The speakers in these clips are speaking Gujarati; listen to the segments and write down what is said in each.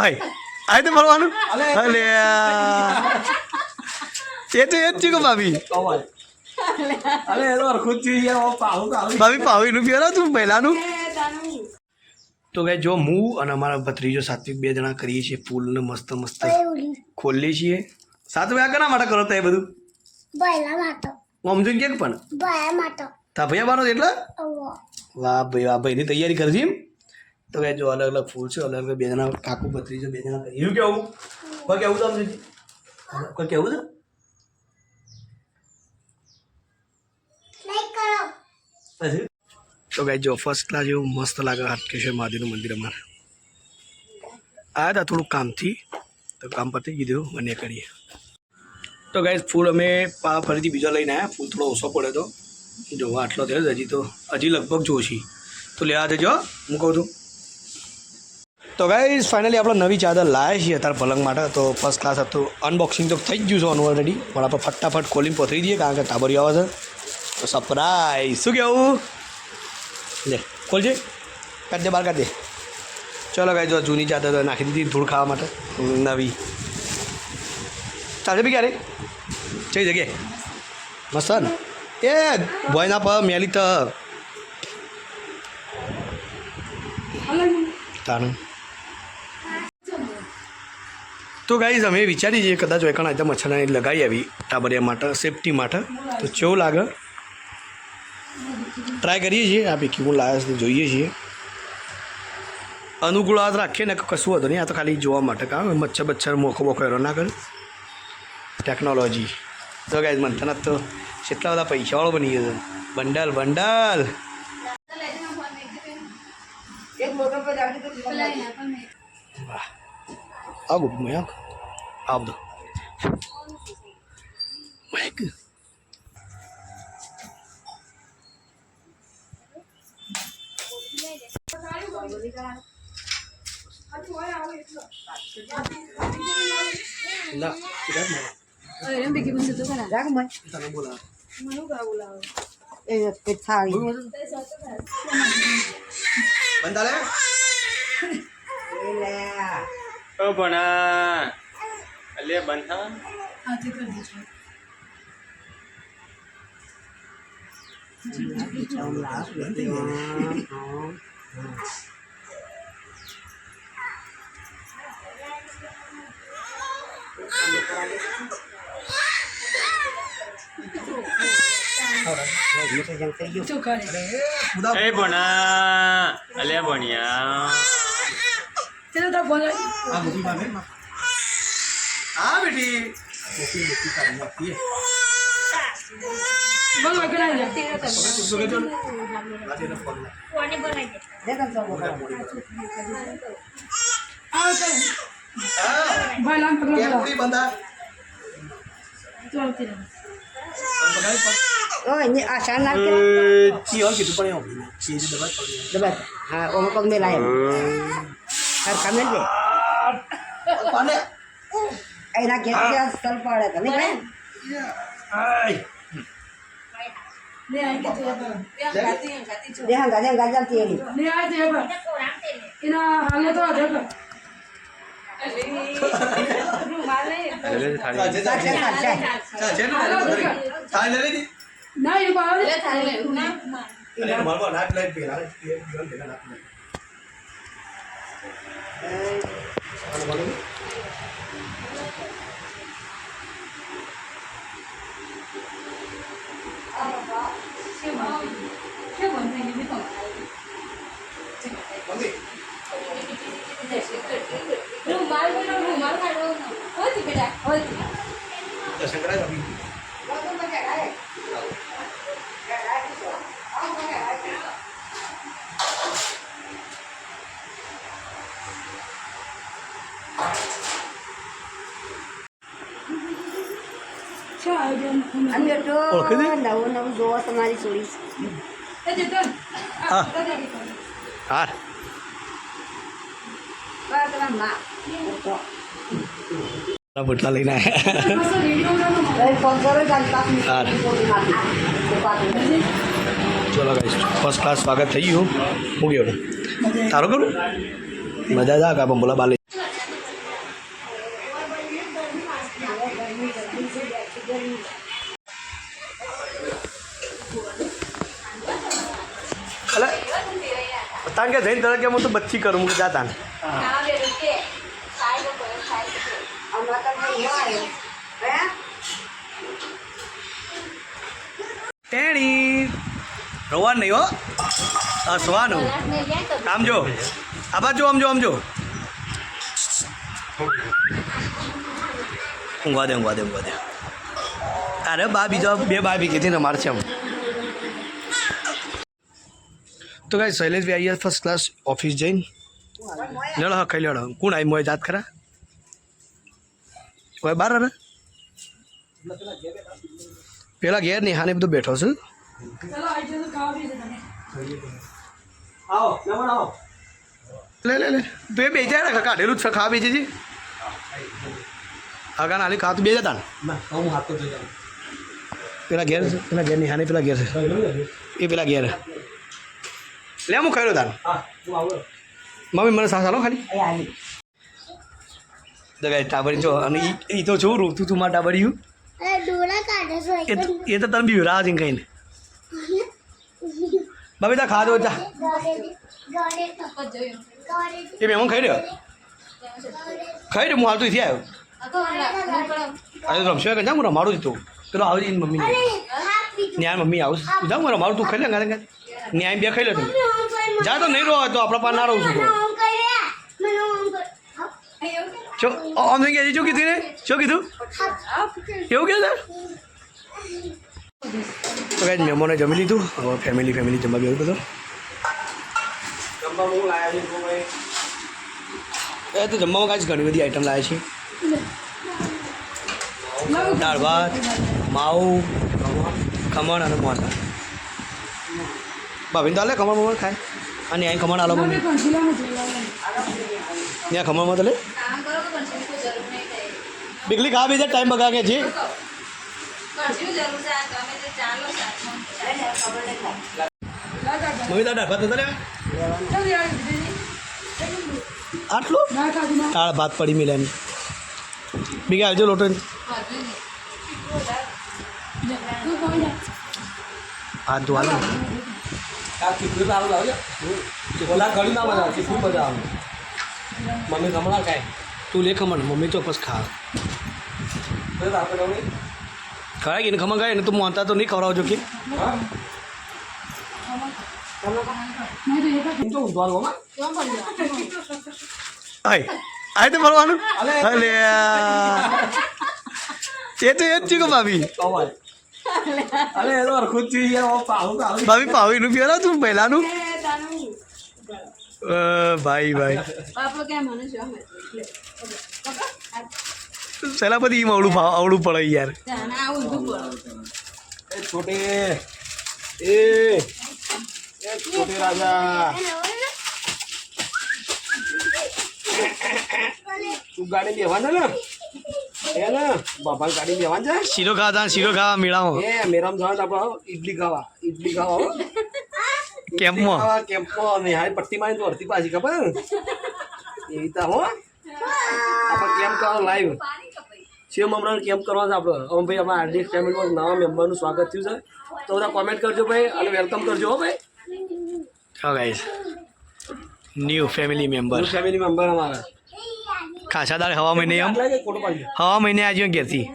આય તો મળવાનું અલે એ તો એ જ છે કે ભાભી ભાભી પાવીનું પીવા તું પહેલાનું તો ભાઈ જો હું અને અમારા ભત્રીજો સાત્વિક 2 જણા કરીએ છીએ ફૂલને મસ્ત મસ્ત ખોલીએ છીએ 7 વાગ્યા કના માટે કરો તો એ બધું સમજુ કે પણ તા ભૈયા બાનો એટલે વાહ ભાઈની તૈયારી કરજી એમ તો ભાઈ જો અલગ અલગ ફૂલ છે અલગ અલગ 2 જણા કાકુ ભત્રીજો 2 જણા કરીએ એવું કેવું કોઈ કેવું તો સમજી કોઈ કેવું છે તો ગાઈ જો ફર્સ્ટ ક્લાસ એવું મસ્ત લાગે હાટકેશ્વર મહાદેવનું મંદિર અમારે આવ્યા હતા થોડુંક કામથી તો કામ પતી કીધું અને કરીએ તો ગાઈ ફૂલ અમે ફરીથી બીજા લઈને આવ્યા ફૂલ થોડો ઓછો પડ્યો તો જો આટલો થયો હજી લગભગ જોશી તો લેવા દેજો હું કહું છું તો ગાઈસ ફાઇનલી આપણે નવી ચાદર લાવ્યા છીએ અત્યારે પલંગ માટે તો ફર્સ્ટ ક્લાસ હતું અનબોક્સિંગ તો થઈ જ ગયું છે ઓલરેડી પણ આપણે ફટાફટ ખોલીને પથરી દઈએ કારણ કે ટાબરિયો આવે છે તો સરપ્રાઈઝ શું કહેવું લે ખોલજે કાઢ દે બહાર કાઢ દે ચલો ગાઈ જો જૂની ચાદર નાખી દીધી ધૂળ ખાવા માટે નવી ચાલશે બી ક્યારે કઈ જગ્યાએ મસ્ત ને એ ભોય ના પ મેલી તાનું તો ગાઈઝ અમે વિચારી છીએ કદાચ વેકણ આજે મચ્છરદાની લગાવી આવી ટાબરિયા માટે સેફટી માટે તો કેવું લાગે ટ્રાય કરીએ છીએ આ પૈકી હું લાવ્યા જોઈએ છીએ અનુકૂળ હાથ રાખીએ ને કશું હતું નહીં આ તો ખાલી જોવા માટે કારણ મચ્છર મોખો બોખો એરો ના કરે ટેકનોલોજી તો ગાઈઝ મંથન તો કેટલા બધા પૈસાવાળો બની ગયો છે બંડલ વાહ આવ મેં આવ દો ના Eh bona, ale bonia. चलो तो बोलो हाँ बेटी बोलो क्या है आओ तो भाई लाम पकड़ो बंदा चलो तेरे Oh, ini asan nak Cion gitu paling om. Cion debat. debat. Ha, om kong nilai. Har kami deh. Pane. Nak kita sekal pada kami kan? Ai. ले आए के तो Dia hanggan tiang. ले आए थे अब इना हाले तो देख ना ये बाहर रुमाल काढो होती बेटा होती शंकराचार्य अभी Ambil tu, daun dua semari suri. हाँ हाँ Bawa ke mak. પોટલા લઈને આવ્યા ફોન કરો ચાલ હા ચલો ગાઈસ ફર્સ્ટ ક્લાસ સ્વાગત થઈ ગયું હું ગયો તારું કરું મજા જા કા બોલા બાલે અલે તાન કે જઈને તને કે હું તો બચ્ચી કરું હું જા તાન ટેણી રવા નહીં હો હસવાનું આમ જો આ બાજુ આમ જો ઊંઘવા દે અરે બા બીજા બે બા બી કીધી ને મારે છે તો કાંઈ શૈલેષભાઈ આવીએ ફર્સ્ટ ક્લાસ ઓફિસ જઈને લડો હા ખાઈ લડો કોણ આવી મોય જાત ખરા કોઈ બાર અરે પેલા ઘેર નહીં હાને બધું બેઠો છું લે બે જાય ને કાઢેલું જ ખા બેચી જી આગા નાલી ખાતું બે જતા પેલા ઘેર નહીં હાને પેલા ઘેર છે એ પેલા ઘેર લે હું ખાઈ લો તાન મમ્મી મને સાસ આલો ખાલી દગાઈ ટાબરી જો અને એ તો છું રૂતું તું માં ટાબર્યું એ તો તને બી રાહ જઈને કહીને બાબી તા ખાધો જા એ મેમન ખાઈ રહ્યો હું હાલ તો અહીંથી આવ્યો આજે રમશો કે જા હું રમાડું જ તું પેલો આવજે મમ્મી ન્યાય મમ્મી આવું તું જા હું રમાડું તું ખાઈ લે ન્યાય બે ખાઈ લે તું જા તો નહીં રહો તો આપણા પાસે ના રહું છું તો આમ નહીં કહેજી શું કીધું ને શું કીધું એવું કે સર તો કાંઈ મહેમાને જમી લીધું હવે ફેમિલી જમવા બેવું બધું એ તો જમવામાં કાંઈ ઘણી બધી આઈટમ લાવે છે દાળ ભાત માવું ખમણ અને મોટા ભાભીને તો હાલે ખમણ ખાય અને અહીં ખમણ આલો મમ્મી ત્યાં ખમણમાં તો લે બીકલી ખા બીજા ટાઈમ બગાડે છે મમ્મી તાર દાળ ભાત હતા આટલું દાળ ભાત પડી મિલે બીજા આવજો લોટો હાથ ધોવાનું મમ્મી ખમણા ખાય તું લે ખમણ મમ્મી ચોક્કસ ખા ખરાય કે ખમણ ખાય ને તું મોનતા તો નહીં ખવડાવજો કે આય તો ભરવાનું અલે એ તો એ જ છે ભાભી ભાભી પાવીનું પીવા તું પહેલાનું ભાઈ સેનાપતિ અવળું પડે યાર છોટે રાજા તું ગાડી બેવાના ને એ ને બાપા ગાડી બેવાન છે શીરો ખાવા મેળામાં મેળામાં જવાનું આપણે ઈડલી ખાવા કેમ્પમાં ને હાય પટ્ટી મારી તો અડધી પાછી ખબર એવી તા હો આપણે કેમ્પ કરવાનો લાઈવ શિવ મમરાનો કેમ્પ કરવાનો છે આપણે ભાઈ આપણા આરડીએક્સ ફેમિલીમાં નવા મેમ્બરનું સ્વાગત થયું છે તો બધા કોમેન્ટ કરજો ભાઈ અને વેલકમ કરજો હો ભાઈ હા ગાઈસ ન્યૂ ફેમિલી મેમ્બર અમારા ખાસા દાળ હવા મહિને આજે ઘેરથી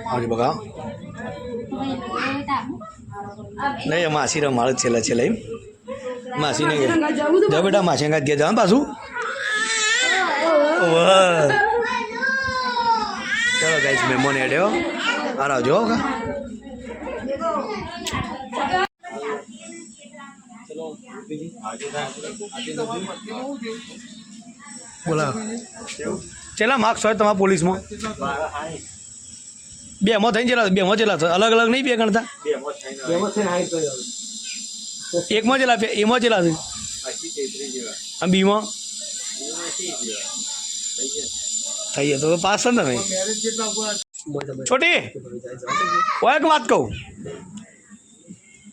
આવજો બગા નહીં માસી રમાડ છેલ્લા એમ માસી ને જાઓ બેટા માસી અંગાત ગયા જવાનું પાછું ચલો ગાઈસ મહેમાન એડ્યો હાર આવજો બોલા ચેલા માર્ક્સ હોય તમારા પોલીસમાં બેમાં થઈને ચેલા અલગ અલગ નહીં બે ગણતા એકમાં ચેલા એમાં ચેલા છે અને બીમાં થઈ ગયા તો પાસ છે ને તમે છોટી ઓય એક વાત કહું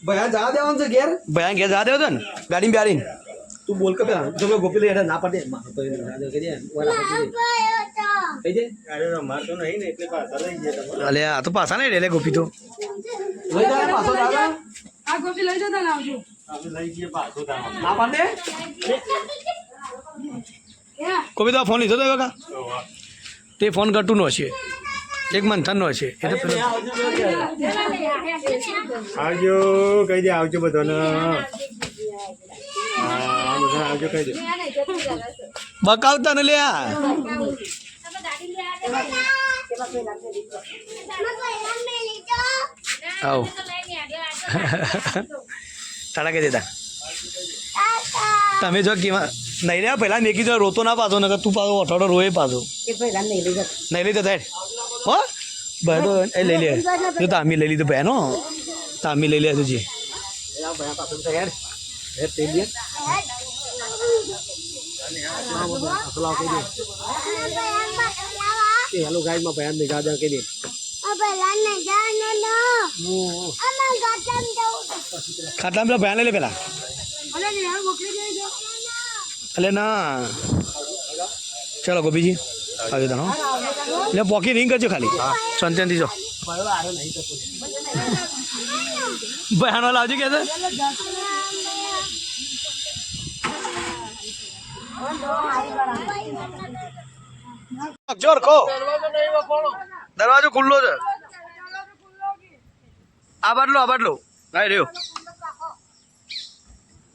ભયા જવા દેવાનું છે ઘેર ભયા ઘેર જવા દેવો હતો ને ગાડી બેહાડીને તું બોલ કે પેલા જો કે ગોપી લઈ ના પડે મારો તો એને ના દે કે દે ઓલા કહી દે અરે મારતો નહીં ને એટલે પાછા લઈ ગયા અલે આ તો પાછા નહીં રે ગોપી તો લઈ જા પાછો દાદા આ ગોપી લઈ જતા લાવજો આપણે લઈ ગયા પાછો તામાં ના પડે ગોપી તો ફોન લીધો તો કાકા તે ફોન કરતું નો છે એક મંથન નો છે એટલે પેલો આવજો કહી દે આવજો બધાને હા બધા આવજો કહી દે બકાવતા ને લ્યા આવ તારા કે દેતા તમે જો કેવા નહીં રે પહેલા મેં કીધું રોતો ના પાછો ને તું પાછો અઠવાડો રોએ પાછો એ પહેલા નહીં લઈ જતો નહીં લીધો થાય હો ભાઈ તો એ લઈ લે જો તામી લઈ લીધું ભાઈ નો તામી લઈ લે તુજી ભયા પાછો તૈયાર હે તે લે પાછો લાવ કહી દે એ હેલો ગાઈડ માં ભયા ને ગાડા કહી દે ખાટલા પેલા ભયા લઈ લે પેલા અરે યાર મોકલી દેજો અલે ના ચાલો ગોપીજી આવી તાનો એટલે પોકી રિંગ કરજો ખાલી શાંતિથી જો ભયાનો લાવજો કે છે જોર કો દરવાજો ખુલ્લો છે આ બાટલો ભાઈ રહ્યો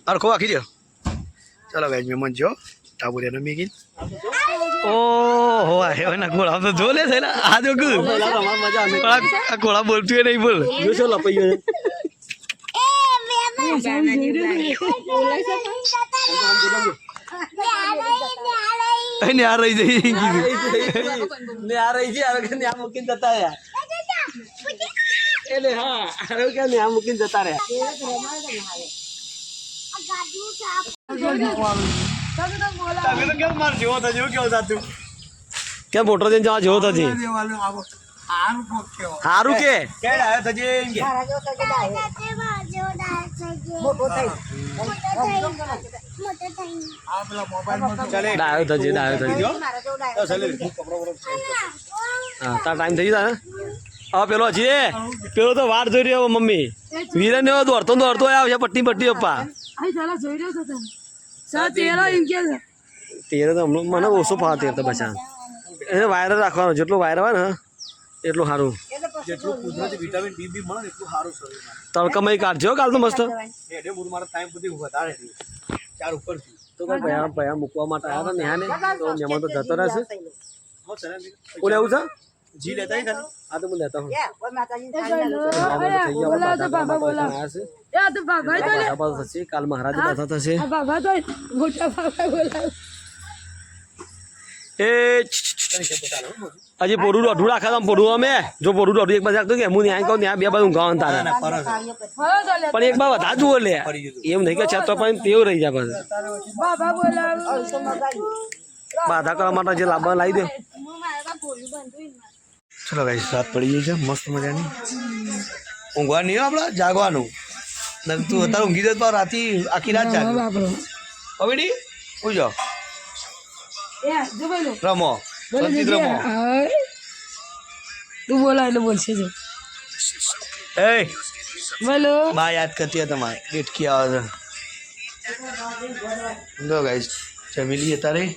અરખો આખી દો ચાલો ગાઈસ મહેમાન જો ટાબુરિયા નમી ગઈ ઓહો આવ્યો ના ગોળા તો જો લે છે ને આ જો કુ આ ગોળા બોલતું એ નહીં બોલ જો છો લપૈયો ને આ રહી જઈ ને આ રહી છે હવે કે આ મૂકીને જતા રહ્યા એટલે હા હવે કે આ મૂકીને જતા રહ્યા તમે તો કેમ માર જેવો થયો કેવો થાતું કેમ મોટો થઈને જવા જેવો થતી હારું કે કેડ આવ્યો થજે એમ કે મારા જો તો કે મોટો થઈ ડાયો થજે મારા જો ડાયો હા તાર ટાઈમ થઈ ગયો ને હવે પેલો છે પેલો તો વાર જોઈ રહ્યો મમ્મી વીરન એવો દોડતો આવશે પટ્ટી પપ્પા આઈ ચાલો જોઈ રહ્યો છો તમે સા તેરો એમ કે છે તેરે તો હમણાં મને ઓછો ભાવ તેર તો બચા એને વાયર રાખવાનો જેટલો વાયર હોય ને એટલું સારું જેટલું કુદરતી વિટામિન બી બી મળે એટલું સારું શરીર તડકામાં કાઢજો કાલ તો મસ્ત એટલે હું મારા ટાઈમ સુધી વધારે ચાર ઉપર છું તો ભયા મૂકવા માટે આવ્યા હતા નેહાને તો મહેમાન તો જતો રહેશે ઓલે આવું છે જી લેતા હી ખાલી આ તો હું લેતા હું ઓય માતાજી બોલા તો બાબા બોલા એ આ તો બાબા તો લે થશે કાલ મહારાજ પાછા થશે આ બાબા તો મોટા બાબા બોલા એ હજી પોડું દોઢું રાખે તો પોડું અમે જો પોડું દોઢું એક બાજુ રાખતો કે હું ન્યાય કહું ત્યાં બે બાજુ ગાવાનું તારે હવે તો લે પણ એક બાર વધારે જુઓ લે એમ નહીં કે છતો પણ તેવું રહી જાય પાછું બાબા બોલા બાધા કરવા માટે જે લાવવા લાવી દે ચલો ગાઈસ રાત પડી ગઈ છે મસ્ત મજાની ઊંઘવા નહીં આપણે જાગવાનું તું અત્યારે ઊંઘી જતો રાતી આખી રાત જાગ પવિડી ઉઈ જાઓ એ જો બોલો રમો શાંતિ રમો તું બોલા એટલે બોલશે જો એ બોલો બા યાદ કરતી હતા તમારે ડેટકી આવે છે જો ગાઈસ જમી લઈએ તારે